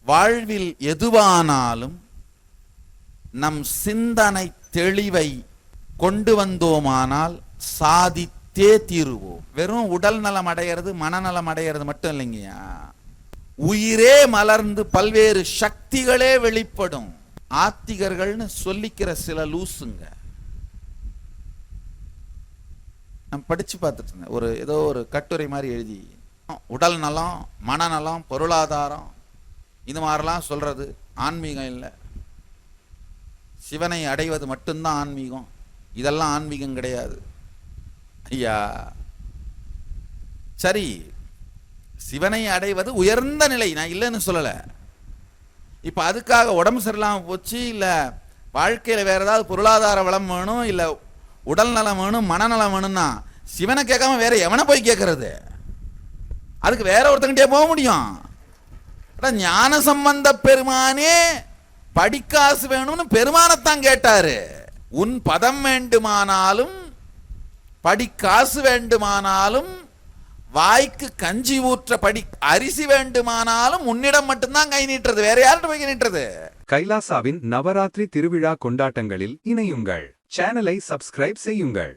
வாழ்வில் எதுவானாலும் நம் சிந்தனை தெளிவை கொண்டு வந்தோமானால் சாதித்தே தீருவோம். வெறும் உடல் நலம் அடையிறது மனநலம் அடையிறது மட்டும் இல்லைங்கய்யா, உயிரே மலர்ந்து பல்வேறு சக்திகளே வெளிப்படும். ஆத்திகர்கள்னு சொல்லிக்கிற சில லூசுங்க. நான் படிச்சு பார்த்துட்டு இருந்தேன், ஏதோ ஒரு கட்டுரை மாதிரி எழுதி, உடல் நலம் மனநலம் பொருளாதாரம் இது மாதிரிலாம் சொல்றது ஆன்மீகம் இல்லை, சிவனை அடைவது மட்டும்தான் ஆன்மீகம், இதெல்லாம் ஆன்மீகம் கிடையாது. ஐயா சரி, சிவனை அடைவது உயர்ந்த நிலை, நான் இல்லைன்னு சொல்லலை. இப்போ அதுக்காக உடம்பு சரியில்லாமல் போச்சு, இல்லை வாழ்க்கையில் வேற ஏதாவது பொருளாதார வளம் வேணும், இல்லை உடல் நலம் வேணும் மனநலம் வேணும்னா சிவனை கேட்காம வேற எவனை போய் கேட்கறது? அதுக்கு வேற ஒருத்தங்கிட்டே போக முடியும்? ஞான சம்பந்த பெருமானே படிக்காசு வேணும்னு பெருமானத்தான் கேட்டாரு. உன் பதம் வேண்டுமானாலும் படிக்காசு வேண்டுமானாலும் வாய்க்கு கஞ்சி ஊற்ற படி அரிசி வேண்டுமானாலும் உன்னிடம் மட்டும்தான் கை நீட்டுறது, வேற யார்கிட்ட போய் கை நீட்டுறது? கைலாசாவின் நவராத்திரி திருவிழா கொண்டாட்டங்களில் இணையுங்கள். சேனலை சப்ஸ்கிரைப் செய்யுங்கள்.